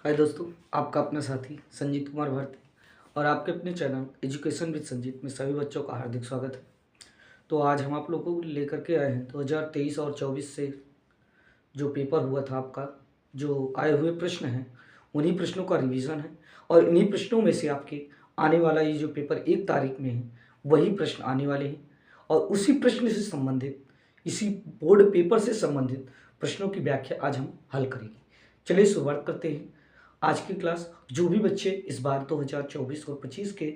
हाय दोस्तों, आपका अपना साथी संजीत कुमार भारती और आपके अपने चैनल एजुकेशन विद संजीत में सभी बच्चों का हार्दिक स्वागत है। तो आज हम आप लोगों को लेकर के आए हैं 2023 और 24 से जो पेपर हुआ था आपका, जो आए हुए प्रश्न हैं उन्हीं प्रश्नों का रिवीजन है और इन्हीं प्रश्नों में से आपके आने वाला ये जो पेपर 1 तारीख में है वही प्रश्न आने वाले हैं और उसी प्रश्न से संबंधित, इसी बोर्ड पेपर से संबंधित प्रश्नों की व्याख्या आज हम हल करेंगे। चलिए शुरुआत करते हैं आज की क्लास। जो भी बच्चे इस बार 2024 और 25 के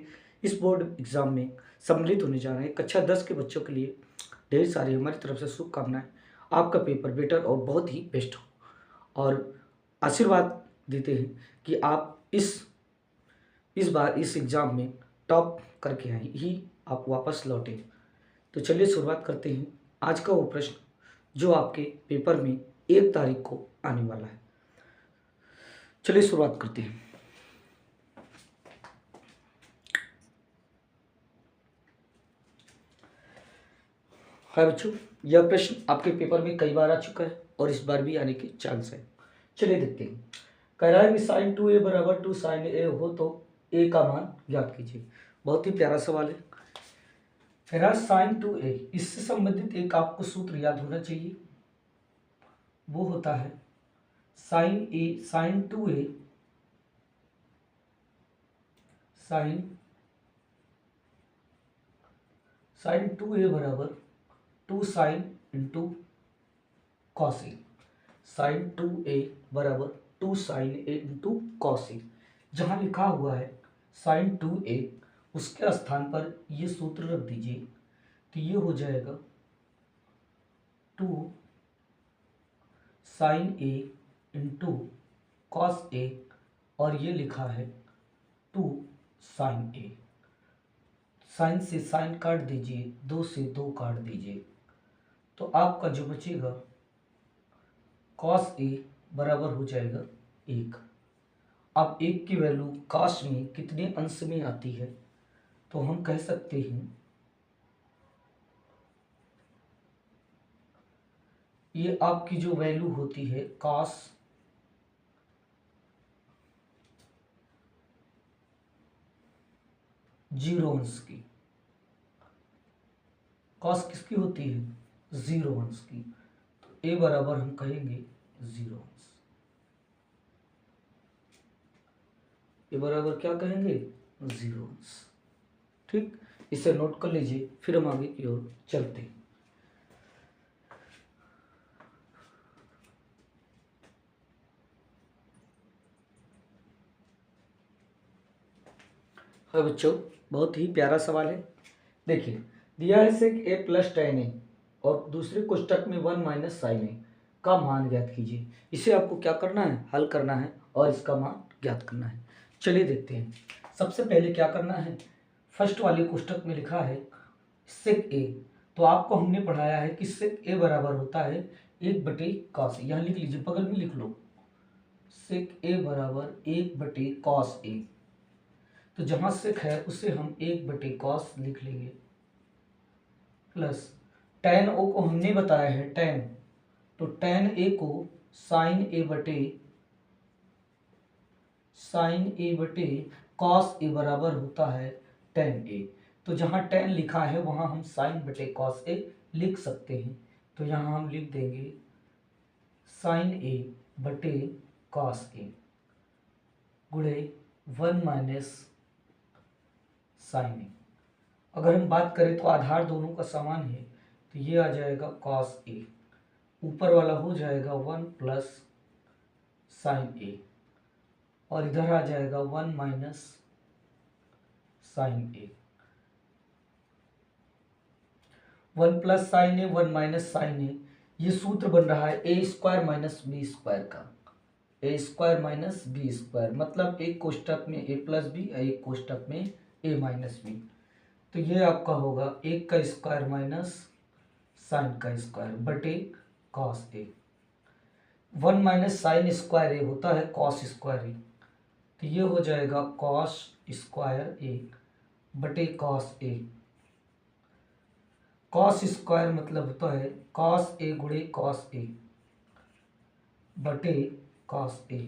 इस बोर्ड एग्ज़ाम में सम्मिलित होने जा रहे हैं, कक्षा 10 के बच्चों के लिए ढेर सारी हमारी तरफ से शुभकामनाएं। आपका पेपर बेटर और बहुत ही बेस्ट हो और आशीर्वाद देते हैं कि आप इस बार इस एग्ज़ाम में टॉप करके आए ही आप वापस लौटें। तो चलिए शुरुआत करते हैं आज का वो प्रश्न जो आपके पेपर में 1 तारीख को आने वाला है। चलिए शुरुआत करते हैं। हाय बच्चों, यह प्रश्न आपके पेपर में कई बार आ चुका है और इस बार भी आने के चांस है। चलिए देखते हैं। कह रहा है कि sin 2a बराबर 2 sin a हो तो a का मान ज्ञात कीजिए। बहुत ही प्यारा सवाल है। कह रहा है sin 2a, इससे संबंधित एक आपको सूत्र याद होना चाहिए, वो होता है sin 2a sin 2a बराबर 2 sin into cos A. sin 2a बराबर 2 sin a into cos A. जहाँ लिखा हुआ है sin 2a, उसके स्थान पर ये सूत्र रख दीजिए तो ये हो जाएगा 2 sin a into cos A और ये लिखा है 2 sin a। साइन से साइन काट दीजिए, 2 से 2 काट दीजिए तो आपका जो बचेगा कॉस ए बराबर हो जाएगा 1। अब 1 की वैल्यू कॉस में कितने अंश में आती है तो हम कह सकते हैं ये आपकी जो वैल्यू होती है कॉस 0 अंश की। कॉस किसकी होती है? 0 अंश की। तो ए बराबर हम कहेंगे 0 अंश। ए बराबर क्या कहेंगे? 0 अंश। ठीक, इसे नोट कर लीजिए, फिर हम आगे की ओर चलते हैं। हाँ बच्चों, बहुत ही प्यारा सवाल है। देखिए, दिया है sec a plus tan a और दूसरे कोष्टक में 1 माइनस साइन a का मान ज्ञात कीजिए। इसे आपको क्या करना है? हल करना है और इसका मान ज्ञात करना है। चलिए देखते हैं। सबसे पहले क्या करना है, फर्स्ट वाले कोष्टक में लिखा है sec a, तो आपको हमने पढ़ाया है कि sec a बराबर होता है 1/cos a। यहाँ लिख लीजिए, बगल में लिख लो, sec a बराबर 1/cos a। तो जहां सेक है उसे हम 1/cos लिख लेंगे प्लस tan o को हमने बताया है tan, तो tan a को sin a बटे cos a बराबर होता है tan a। तो जहां tan लिखा है वहां हम sin बटे cos a लिख सकते हैं। तो यहां हम लिख देंगे sin a बटे cos a गुणे 1 माइनस साइन ए। अगर हम बात करें तो आधार दोनों का समान है, तो ये आ जाएगा cos a, ऊपर वाला हो जाएगा 1 प्लस साइन ए और इधर आ जाएगा 1 माइनस साइन ए। 1 प्लस साइन ए 1 माइनस साइन ए, ये सूत्र बन रहा है ए स्क्वायर माइनस बी स्क्वायर का। ए स्क्वायर माइनस बी स्क्वायर मतलब एक कोष्टक में ए प्लस बी, एक कोष्टक में ए माइनस बी। तो ये आपका होगा 1 का स्क्वायर माइनस साइन का स्क्वायर बटे cos A. 1 minus sine square ए होता है कॉस स्क्वायर ए, तो ये हो जाएगा कॉस स्क्वायर ए बटे कॉस ए। कॉस स्क्वायर मतलब होता है कॉस ए गुणे कॉस ए बटे कॉस ए।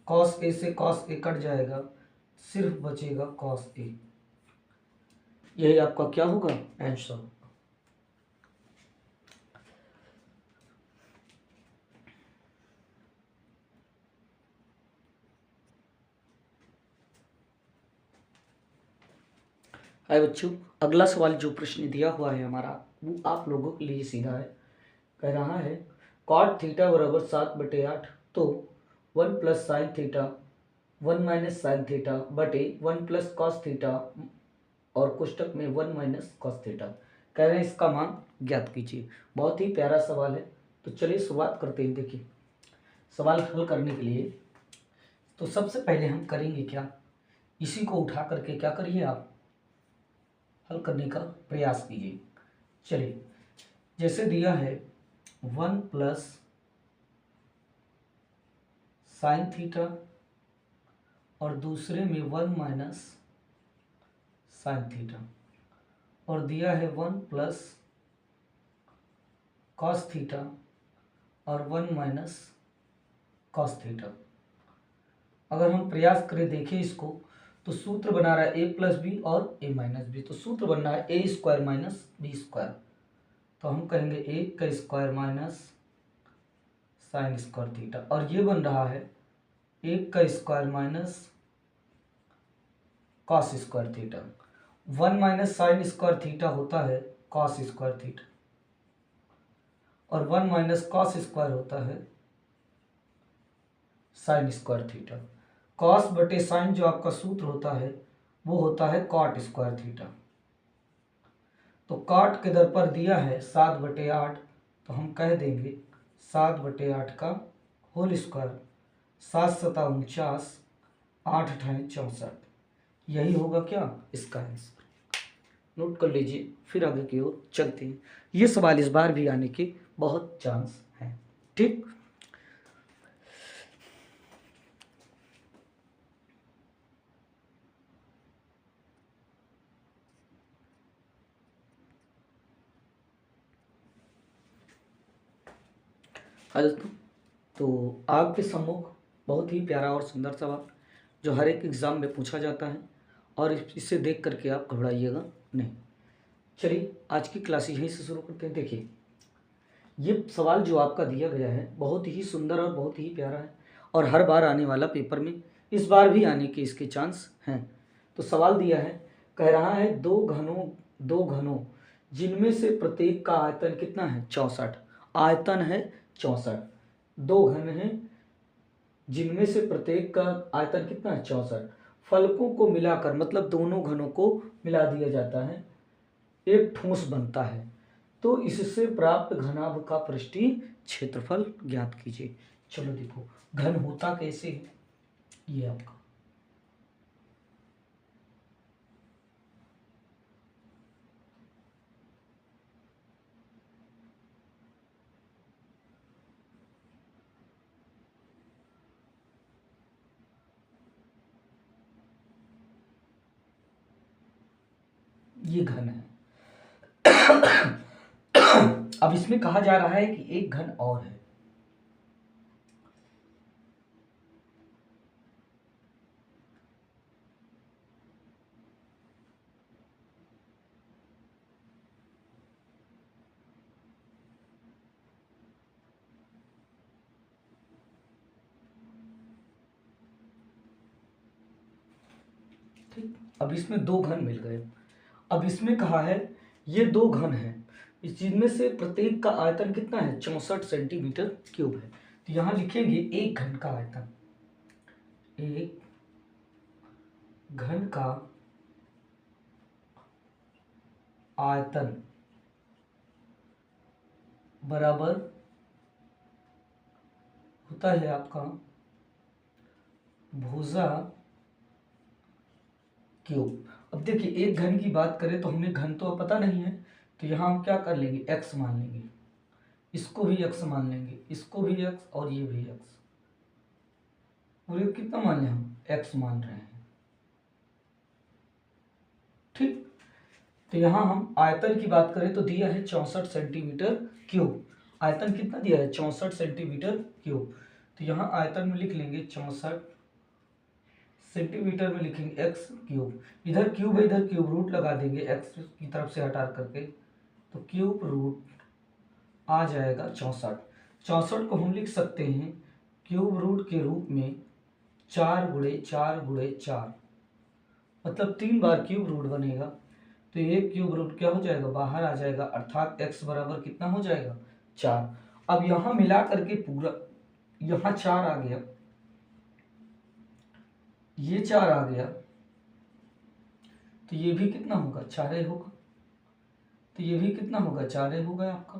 कॉस ए से कॉस ए कट जाएगा, सिर्फ बचेगा कॉस ए। यही आपका क्या होगा, आंसर। हाय बच्चों, अगला सवाल जो प्रश्न दिया हुआ है हमारा, वो आप लोगों के लिए सीधा है। कह रहा है कॉट थीटा बराबर 7/8, तो 1 plus sine theta 1 minus sine theta बटे 1 प्लस कॉस थीटा और कोष्टक में 1 माइनस कॉस थीटा। कह रहे हैं इसका मान ज्ञात कीजिए। बहुत ही प्यारा सवाल है, तो चलिए शुरुआत करते हैं। देखिए, सवाल हल करने के लिए तो सबसे पहले हम करेंगे क्या, इसी को उठा करके क्या करिए, आप हल करने का प्रयास कीजिए। चलिए, जैसे दिया है 1 प्लस साइन थीटा और दूसरे में 1 माइनस साइन थीटा, और दिया है 1 प्लस कॉस थीटा और 1 माइनस कॉस थीटा। अगर हम प्रयास करें, देखें इसको, तो सूत्र बना रहा है ए प्लस बी और ए माइनस बी, तो सूत्र बन रहा है ए स्क्वायर माइनस बी स्क्वायर। तो हम कहेंगे ए का square minus sine square theta, और ये बन रहा है ए का square minus cos square theta. 1 minus sine square theta होता है कॉस स्क्वायर थीटा, और 1 माइनस कॉस स्क्वायर होता है साइन स्क्वायर थीटा। कॉस बटे साइन जो आपका सूत्र होता है वो होता है कॉट स्क्वायर थीटा। तो कॉट के दर पर दिया है 7/8, तो हम कह देंगे 7/8 का होल स्क्वायर, 7 सता 49, 8 अठाई 64। यही होगा क्या, इसका आंसर। नोट कर लीजिए, फिर आगे की ओर चलते हैं। ये सवाल इस बार भी आने के बहुत चांस हैं। ठीक, हाँ दोस्तों, तो आपके सम्मुख बहुत ही प्यारा और सुंदर सवाल जो हर एक एग्ज़ाम में पूछा जाता है, और इसे देख करके आप घबराइएगा नहीं। चलिए, आज की क्लास यहीं से शुरू करते हैं। देखिए, ये सवाल जो आपका दिया गया है बहुत ही सुंदर और बहुत ही प्यारा है, और हर बार आने वाला पेपर में इस बार भी आने के इसके चांस हैं। तो सवाल दिया है, कह रहा है दो घनों जिनमें से प्रत्येक का आयतन कितना है, 64। आयतन है 64। दो घन हैं जिनमें से प्रत्येक का आयतन कितना है, 64। फलकों को मिलाकर, मतलब दोनों घनों को मिला दिया जाता है, एक ठोस बनता है। तो इससे प्राप्त घनाभ का पृष्ठीय क्षेत्रफल ज्ञात कीजिए। चलो देखो, घन होता कैसे है, ये आपका ये घन है। अब इसमें कहा जा रहा है कि एक घन और है। ठीक, अब इसमें दो घन मिल गए। अब इसमें कहा है ये दो घन हैं, इस जिनमें से प्रत्येक का आयतन कितना है, 64 सेंटीमीटर क्यूब है। तो यहां लिखेंगे एक घन का आयतन, एक घन का आयतन बराबर होता है आपका भुजा क्यूब। अब देखिए, एक घन की बात करें तो हमें घन तो पता नहीं है, तो यहाँ हम क्या कर लेंगे, x मान लेंगे, इसको भी x मान लेंगे, इसको भी x और ये भी x। और ये कितना मान लें हम, x मान रहे हैं। ठीक, तो यहाँ हम आयतन की बात करें तो दिया है 64 सेंटीमीटर क्यूब। आयतन कितना दिया है, 64 सेंटीमीटर क्यूब। तो यहाँ आयतन में लिख लेंगे 64 सेंटीमीटर में लिखेंगे एक्स क्यूब, इधर क्यूब है इधर क्यूब, रूट लगा देंगे एक्स की तरफ से हटा करके, तो क्यूब रूट आ जाएगा 64। 64 को हम लिख सकते हैं क्यूब रूट के रूप में 4 × 4 × 4, मतलब 3 बार क्यूब रूट बनेगा। तो एक क्यूब रूट क्या हो जाएगा, बाहर आ जाएगा, अर्थात x बराबर कितना हो जाएगा, 4। अब यहां मिला करके पूरा, यहां 4 आ गया, ये 4 आ गया, तो ये भी कितना होगा, 4 होगा, तो ये भी कितना होगा, 4 होगा आपका,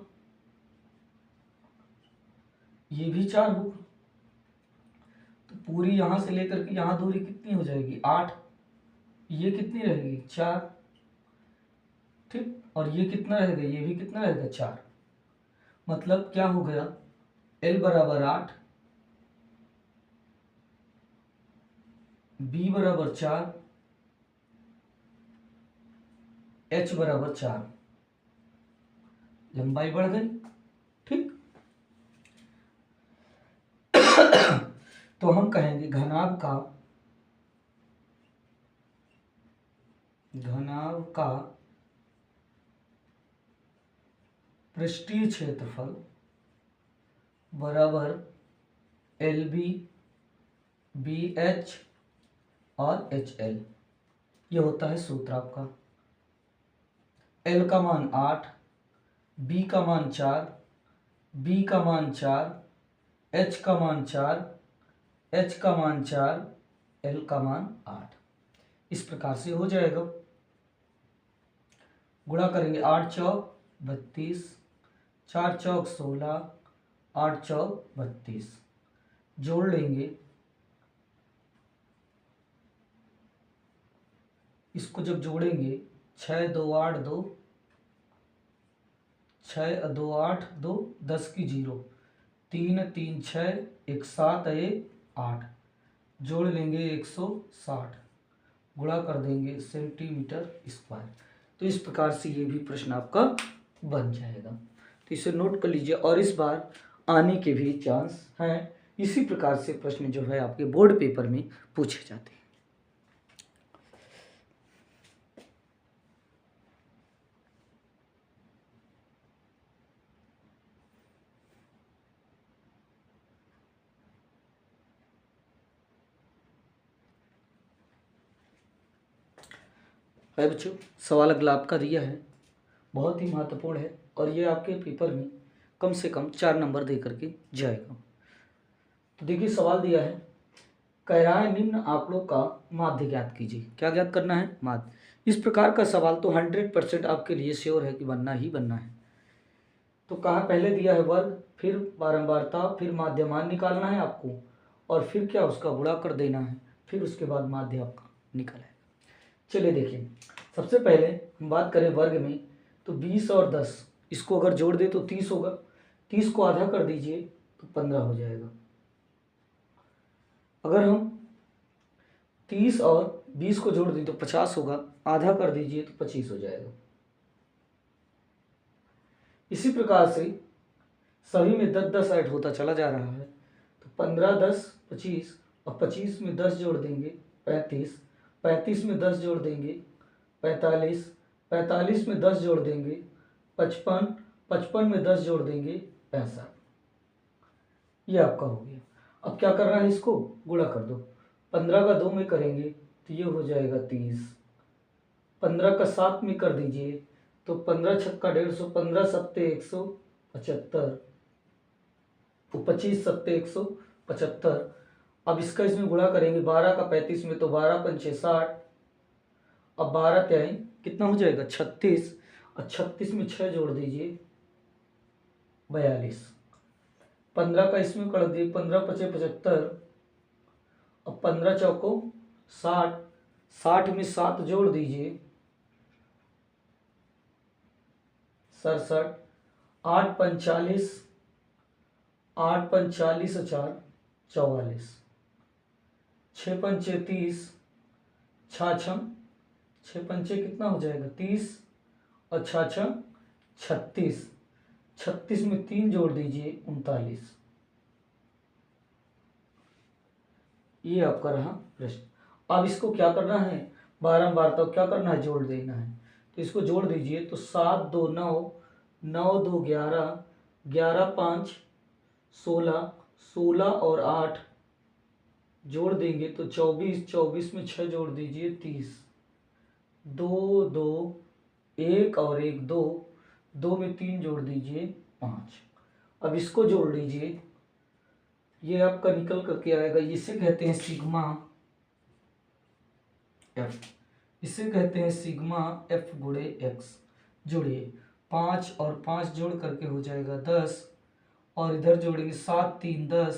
ये भी 4 होगा। तो पूरी यहां से लेकर के यहां दूरी कितनी हो जाएगी, 8, ये कितनी रहेगी, 4, ठीक, और ये कितना रहेगा, ये भी कितना रहेगा, 4। मतलब क्या हो गया, L बराबर 8, B बराबर 4, H बराबर 4, लंबाई बढ़ गई, ठीक। तो हम कहेंगे घनाभ का पृष्ठीय क्षेत्रफल बराबर LB BH और HL, ये होता है सूत्र आपका। L का मान 8, B का मान 4, B का मान 4, H का मान 4, H का मान 4, L का मान 8, इस प्रकार से हो जाएगा। गुणा करेंगे, 8 चौक 32, 4 चौक 16, 8 चौक 32, जोड़ लेंगे, इसको जब जोड़ेंगे 6 2 8 2, 6 2 8 2, 10 की 0, 3 3 6 1 7 1 8, जोड़ लेंगे 160, गुणा कर देंगे सेंटीमीटर स्क्वायर। तो इस प्रकार से ये भी प्रश्न आपका बन जाएगा, तो इसे नोट कर लीजिए, और इस बार आने के भी चांस हैं। इसी प्रकार से प्रश्न जो है आपके बोर्ड पेपर में पूछे जाते हैं। है बच्चों, सवाल अगला आपका दिया है, बहुत ही महत्वपूर्ण है, और ये आपके पेपर में कम से कम 4 नंबर दे करके जाएगा। तो देखिए सवाल दिया है, कह रहा है निम्न आंकड़ों का माध्य ज्ञात कीजिए। क्या ज्ञात करना है, माध्य। इस प्रकार का सवाल तो 100% आपके लिए श्योर है कि बनना ही बनना है। तो कहा पहले दिया है वर्ग, फिर बारंबारता, फिर माध्यमान निकालना है आपको, और फिर क्या उसका गुणा कर देना है, फिर उसके बाद माध्य आपका निकल आएगा। चलिए देखिए, सबसे पहले हम बात करें वर्ग में, तो 20 और 10 इसको अगर जोड़ दे तो 30 होगा, 30 को आधा कर दीजिए तो 15 हो जाएगा। अगर हम 30 और 20 को जोड़ दें तो 50 होगा, आधा कर दीजिए तो 25 हो जाएगा। इसी प्रकार से सभी में 10-10 ऐड होता चला जा रहा है, तो 15 10 25, और 25 में 10 जोड़ देंगे 35, 35 में 10 जोड़ देंगे 45, 45 में 10 जोड़ देंगे 55, 55 में 10 जोड़ देंगे 65, ये आपका हो गया। अब क्या करना है, इसको गुणा कर दो, 15 का 2 में करेंगे तो ये हो जाएगा 30, 15 का 7 में कर दीजिए तो 15 छक्का 150, 15 सत्ते 175, तो 25 सत्ते 175। अब इसका इसमें गुणा करेंगे, 12 का 35 में तो 12 पंचे 60, अब 12 त्याई कितना हो जाएगा 36, और 36 में 6 जोड़ दीजिए 42, 15 का इसमें कर दिए, 15 पचे 75, अब 15 चौको 60, 60 में 7 जोड़ दीजिए 67, 8 45, 8 45 और 4 44, 6 पंचे 30, 6 पंचे कितना हो जाएगा 30, और 6 36, 36 में 3 जोड़ दीजिए 39, ये आपका रहा प्रश्न। अब इसको क्या करना है, बारंबार तो क्या करना है, जोड़ देना है। तो इसको जोड़ दीजिए, तो 7 2 9, 9 2 11, 11 5 16, 16 और 8 जोड़ देंगे तो 24, 24 में 6 जोड़ दीजिए 30, 2 2 1 और 1 2, 2 में 3 जोड़ दीजिए 5। अब इसको जोड़ लीजिए, ये आपका निकल करके आएगा, इसे कहते हैं सिग्मा एफ, इसे कहते हैं सिग्मा एफ गुणे एक्स। जोड़िए, 5 और 5 जोड़ करके हो जाएगा 10, और इधर जोड़ेंगे 7 3 10,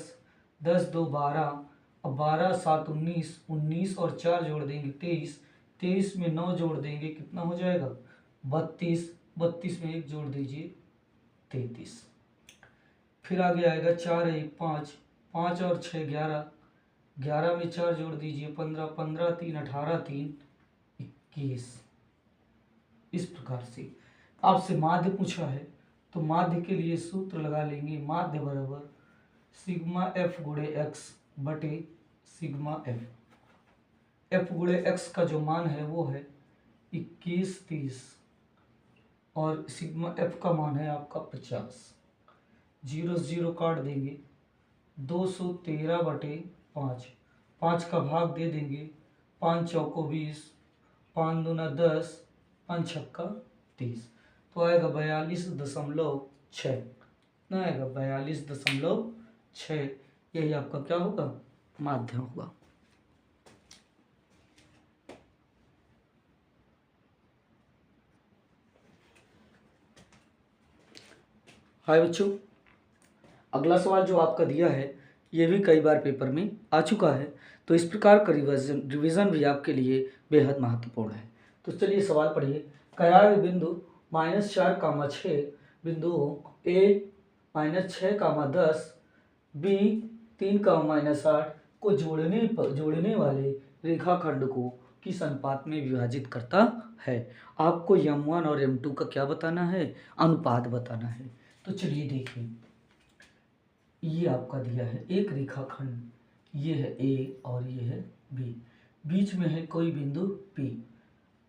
10 2 12, अब 12 7 19, 19 और 4 जोड़ देंगे 23, 23 में 9 जोड़ देंगे कितना हो जाएगा 32, 32 में 1 जोड़ दीजिए 33। फिर आगे आएगा 4 1 5, 5 और 6 11, 11 में 4 जोड़ दीजिए 15, 15 3 18, 3 21। इस प्रकार से आपसे माध्य पूछा है तो माध्य के लिए सूत्र लगा लेंगे, माध्य बराबर सिग्मा एफ गुणे एक्स बटे सिग्मा एफ। एफ गुणे एक्स का जो मान है वो है 21 30, और सिग्मा एफ का मान है आपका 50। 0 0 काट देंगे, 213 बटे 5, 5 का भाग दे देंगे, 5 चौको 20, 5 दूना 10, 5 छक्का 30, तो आएगा 42.6, ना आएगा 42.6। यही आपका क्या होगा, माध्यम होगा। हाय बच्चों, अगला सवाल जो आपका दिया है ये भी कई बार पेपर में आ चुका है, तो इस प्रकार का रिवीजन भी आपके लिए बेहद महत्वपूर्ण है। तो चलिए सवाल पढ़िए। कयार बिंदु -4, 6 बिंदुओं A -6, 10 B 3, -8 को जोड़ने वाले रेखाखंड को किस अनुपात में विभाजित करता है। आपको M1 और M2 का क्या बताना है, अनुपात बताना है। तो चलिए देखिए, ये आपका दिया है एक रेखाखंड, ये है A और ये है B, बीच में है कोई बिंदु P।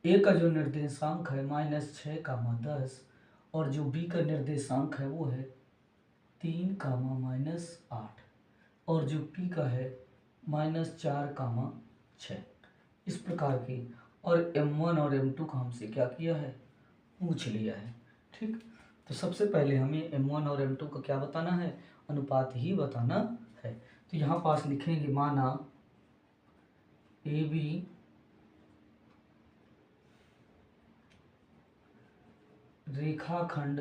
A का जो निर्देशांक है -6, 10, और जो B का निर्देशांक है वो है 3, -8, और जो P का है -4, 6। इस प्रकार के, और M1 और M2 का हमसे क्या किया है, पूछ लिया है। ठीक, तो सबसे पहले हमें M1 और M2 का क्या बताना है, अनुपात ही बताना है। तो यहाँ पास लिखेंगे, माना AB रेखाखंड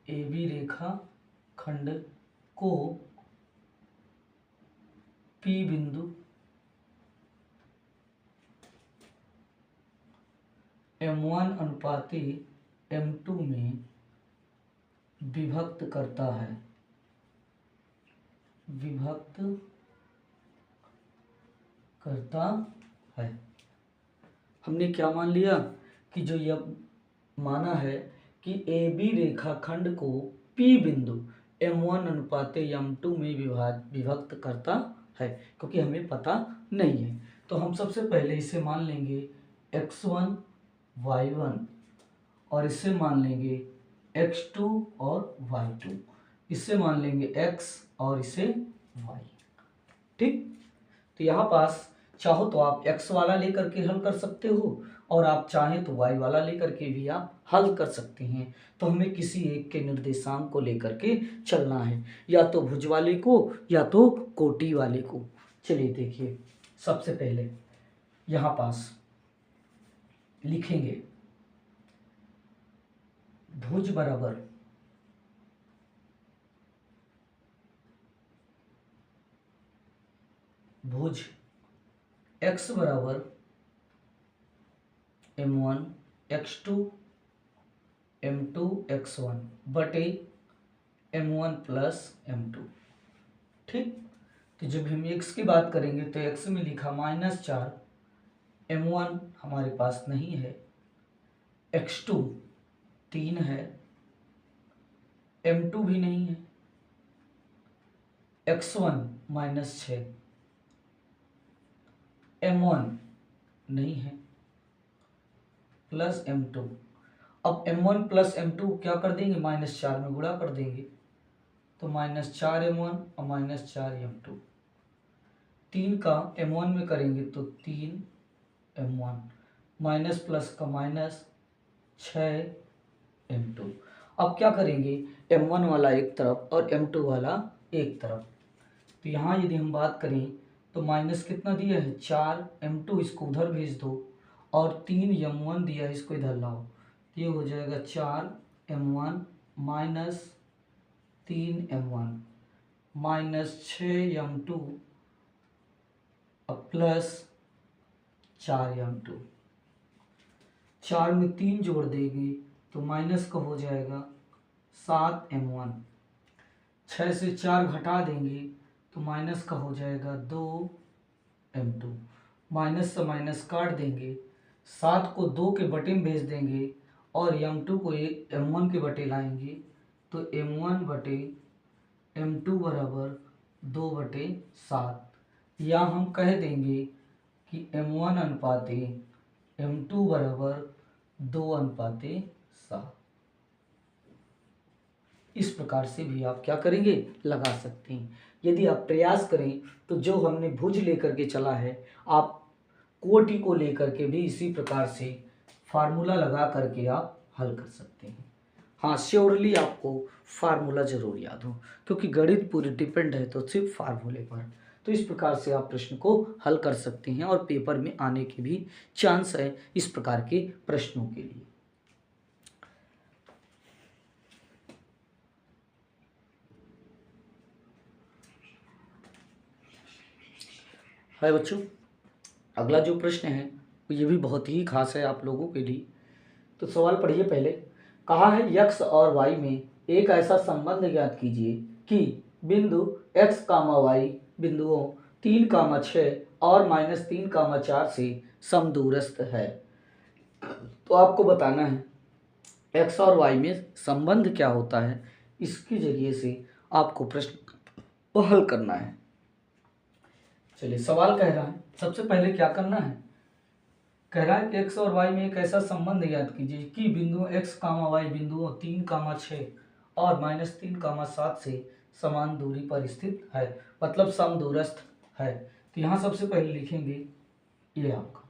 AB रेखाखंड को P बिंदु M1 अनुपाती M2 में विभक्त करता है, विभक्त करता है। हमने क्या मान लिया कि जो यह माना है कि AB रेखाखंड को P बिंदु M1 अनुपाते M2 में विभक्त करता है, क्योंकि हमें पता नहीं है। तो हम सबसे पहले इसे मान लेंगे x1 y1, और इसे मान लेंगे x2 और y2, इसे मान लेंगे x और इसे y। ठीक, तो यहाँ पास चाहो तो आप x वाला लेकर के हल कर सकते हो, और आप चाहें तो y वाला लेकर के भी आप हल कर सकते हैं। तो हमें किसी एक के निर्देशांक को लेकर के चलना है, या तो भुज वाले को या तो कोटि वाले को। चलिए देखिए, सबसे पहले यहाँ पास लिखेंगे भुज बराबर भुज x बराबर M1 x2 M2 x1 बटे M1 प्लस M2। ठीक, तो जब हम x की बात करेंगे तो x में लिखा -4, M1 हमारे पास नहीं है, x2 3 है, m2 भी नहीं है, x1 -6, m1 नहीं है, प्लस m2। अब m1 प्लस m2 क्या कर देंगे, -4 में गुणा कर देंगे, तो -4m1 और -4m2। 3 का m1 में करेंगे तो 3m1, माइनस प्लस का माइनस 6m2। अब क्या करेंगे, m1 वाला एक तरफ और m2 वाला एक तरफ, तो यहाँ यदि हम बात करें तो माइनस कितना दिया है 4m2, इसको उधर भेज दो, और 3m1 दिया है, इसको इधर लाओ, ये हो जाएगा 4m1 minus 3m1 minus 6m2 plus 4m2। 4 में 3 जोड़ देंगे तो माइनस का हो जाएगा 7m1। 6 से 4 घटा देंगे तो माइनस का हो जाएगा 2m2। माइनस से माइनस काट देंगे, 7 को 2 के बटे में भेज देंगे और m2 को m1 के बटे लाएंगे, तो m1 बटे m2 बराबर 2/7, या हम कह देंगे कि m1 अनुपाते m2 बराबर 2:7। इस प्रकार से भी आप क्या करेंगे, लगा सकते हैं। यदि आप प्रयास करें तो जो हमने भुज लेकर के चला है, आप कोटि को लेकर के भी इसी प्रकार से फार्मूला लगा करके आप हल कर सकते हैं। हाँ, श्योरली आपको फार्मूला जरूर याद हो, क्योंकि गणित पूरी डिपेंड है तो सिर्फ फार्मूले पर। तो इस प्रकार से आप प्रश्न को हल कर सकते हैं और पेपर में आने के भी चांस है इस प्रकार के प्रश्नों के लिए। हाय बच्चों, अगला जो प्रश्न है ये भी बहुत ही खास है आप लोगों के लिए। तो सवाल पढ़िए पहले। कहा है x और y में एक ऐसा संबंध ज्ञात कीजिए कि बिंदु x, y बिंदुओं 3, 6 और -3, 4 से समदूरस्थ है। तो आपको बताना है x और y में संबंध क्या होता है, इसके जरिए से आपको प्रश्न को हल करना है। चलिए, सवाल कह रहा है सबसे पहले क्या करना है, कह रहा है कि x और y में एक ऐसा संबंध ज्ञात कीजिए कि बिंदु x, y बिंदुओं 3, 6 और -3, 7 से समान दूरी पर स्थित है, मतलब समदूरस्थ है। तो यहाँ सबसे पहले लिखेंगे ये आपका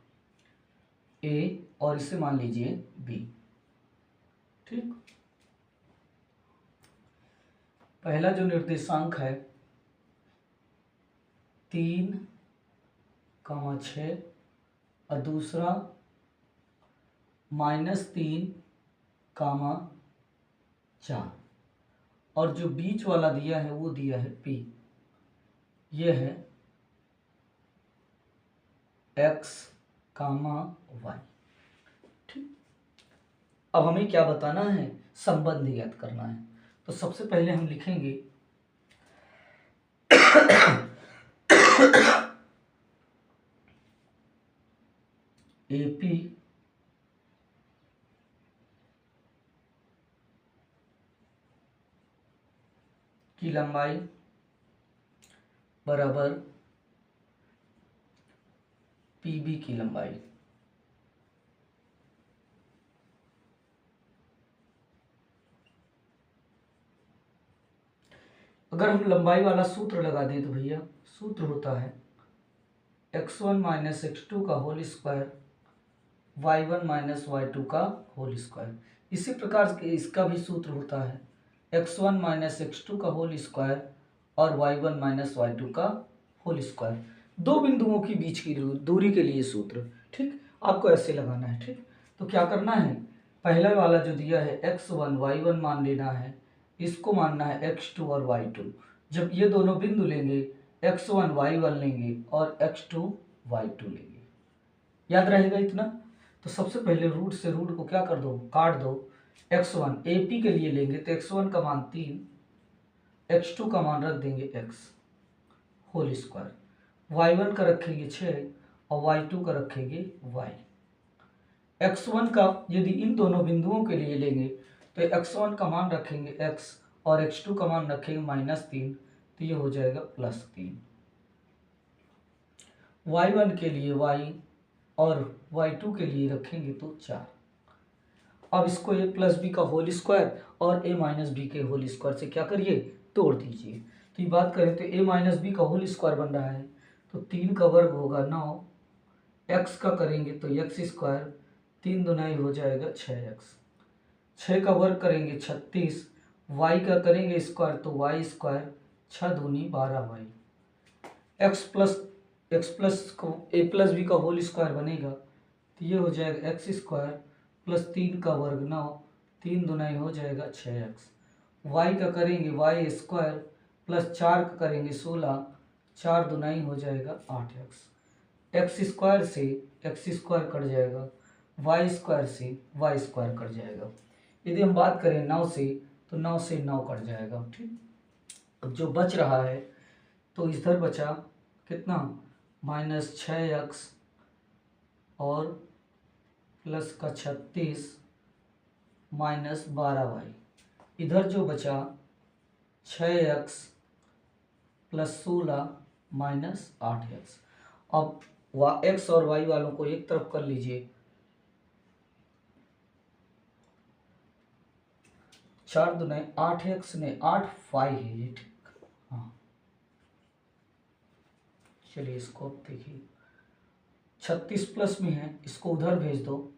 a और इसे मान लीजिए b। ठीक, पहला जो निर्देशांक है 3, 6 और दूसरा -3, 4 और जो बीच वाला दिया है वो दिया है P। ये है x, y। ठीक, अब हमें क्या बताना है, संबंध ज्ञात करना है। तो सबसे पहले हम लिखेंगे AP की लंबाई बराबर PB की लंबाई। अगर हम लंबाई वाला सूत्र लगा दें तो भैया सूत्र होता है x1 - x2 का होल स्क्वायर, y1 - y2 का होल स्क्वायर। इसी प्रकार के इसका भी सूत्र होता है x1 - x2 का होल स्क्वायर और y1 - y2 का होल स्क्वायर। दो बिंदुओं के बीच की दूरी के लिए सूत्र। ठीक, आपको ऐसे लगाना है। ठीक, तो क्या करना है, पहला वाला जो दिया है x1 y1 मान लेना है, इसको मानना है x2 और y2। जब ये दोनों बिंदु लेंगे x1 y1 लेंगे और x2 y2 लेंगे। याद रहेगा इतना। तो सबसे पहले रूट से रूट को क्या कर दो, काट दो। x1 AP के लिए लेंगे तो x1 का मान 3, x2 का मान रख देंगे x होल स्क्वायर, y1 का रखेंगे 6 और y2 का रखेंगे y। x1 का यदि इन दोनों बिंदुओं के लिए लेंगे तो x1 का मान रखेंगे x और x2 का मान रखेंगे -3, तो ये हो जाएगा +3। y1 के लिए y और y2 के लिए रखेंगे तो 4। अब इसको a प्लस बी का होल स्क्वायर और a माइनस बी के होल स्क्वायर से क्या करिए, तोड़ दीजिए। तो ये बात करें तो a माइनस बी का होल स्क्वायर बन रहा है, तो 3 का वर्ग होगा 9, x का करेंगे तो x स्क्वायर, 3 दुनाई हो जाएगा 6x, 6 का वर्ग करेंगे 36, y का करेंगे स्क्वायर तो y स्क्वायर, 6 दूनी 12y, x प्लस को a प्लस बी का होल स्क्वायर बनेगा, तो ये हो जाएगा x स्क्वायर प्लस 3 का वर्ग 9, 3 दुनाई हो जाएगा 6x, y का करेंगे y स्क्वायर प्लस 4 का करेंगे 16, 4 दुनाई हो जाएगा 8x, x स्क्वायर से x स्क्वायर कट जाएगा, y स्क्वायर से y स्क्वायर कट जाएगा। यदि हम बात करें 9 से तो 9 से 9 कट जाएगा। ठीक, अब जो बच रहा है तो इधर बचा कितना, -6x और प्लस का 36 -12y, इधर जो बचा 6x प्लस 16 -8x। अब x और y वालों को एक तरफ कर लीजिए, 4 दुनाई 8x ने 8y है ये, ठीक। हाँ चलिए इसको देखिए, 36 प्लस में है, इसको उधर भेज दो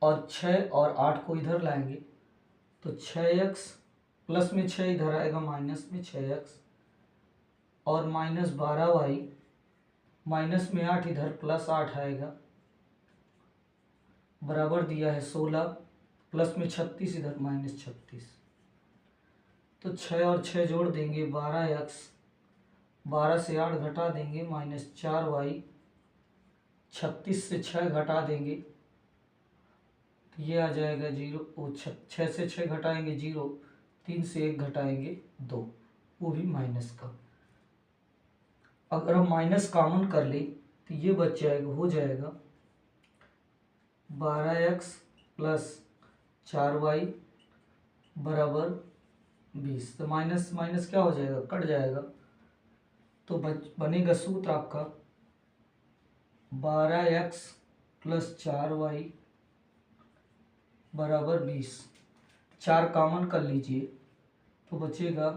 और 6 और 8 को इधर लाएंगे तो 6x प्लस में 6 इधर आएगा, माइनस में 6x और -12y, माइनस में 8 इधर प्लस 8 आएगा, बराबर दिया है 16, प्लस में 36 इधर -36, तो 6 और 6 जोड़ देंगे 12x, 12 से 8 घटा देंगे -4y, 36 से 6 घटा देंगे तो ये आ जाएगा 0, 6 से 6 घटाएंगे 0, 3 से 1 घटाएंगे 2, वो भी माइनस का। अगर हम माइनस कॉमन कर लें तो ये बच जाएगा, हो जाएगा 12x प्लस 4y बराबर 20, तो माइनस माइनस क्या हो जाएगा, कट जाएगा, तो बनेगा सूत्र आपका 12x प्लस 4y बराबर 20। 4 कॉमन कर लीजिए तो बचेगा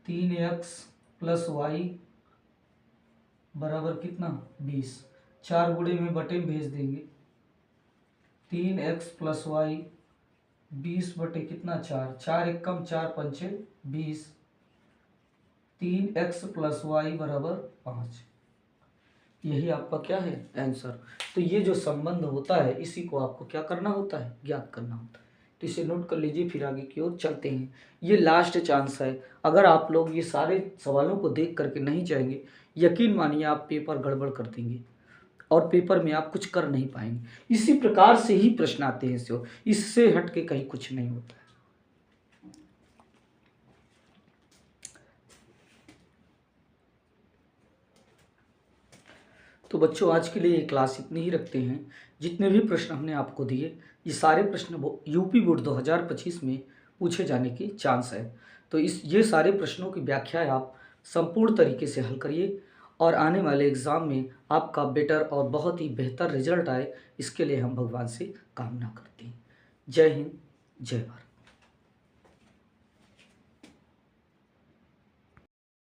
3x प्लस y बराबर कितना, 20। 4 गुणे में बटे में भेज देंगे, 3x प्लस वाई 20 बटे कितना, 4, 4 एक कम 4 पंचे 20, 3x प्लस वाई बराबर 5। यही आपका क्या है, आंसर। तो ये जो संबंध होता है इसी को आपको क्या करना होता है, ज्ञात करना होता है। तो इसे नोट कर लीजिए, फिर आगे की ओर चलते हैं। ये लास्ट चांस है, अगर आप लोग ये सारे सवालों को देख करके नहीं जाएंगे, यकीन मानिए आप पेपर गड़बड़ कर देंगे और पेपर में आप कुछ कर नहीं पाएंगे। इसी प्रकार से ही प्रश्न आते हैं, इससे हट के कहीं कुछ नहीं होता है। तो बच्चों आज के लिए ये क्लास इतनी ही रखते हैं। जितने भी प्रश्न हमने आपको दिए ये सारे प्रश्न यूपी बोर्ड 2025 में पूछे जाने की चांस है। तो ये सारे प्रश्नों की व्याख्याएं आप संपूर्ण तरीके से हल करिए और आने वाले एग्ज़ाम में आपका बेटर और बहुत ही बेहतर रिजल्ट आए, इसके लिए हम भगवान से कामना करते हैं। जय हिंद, जय भारत।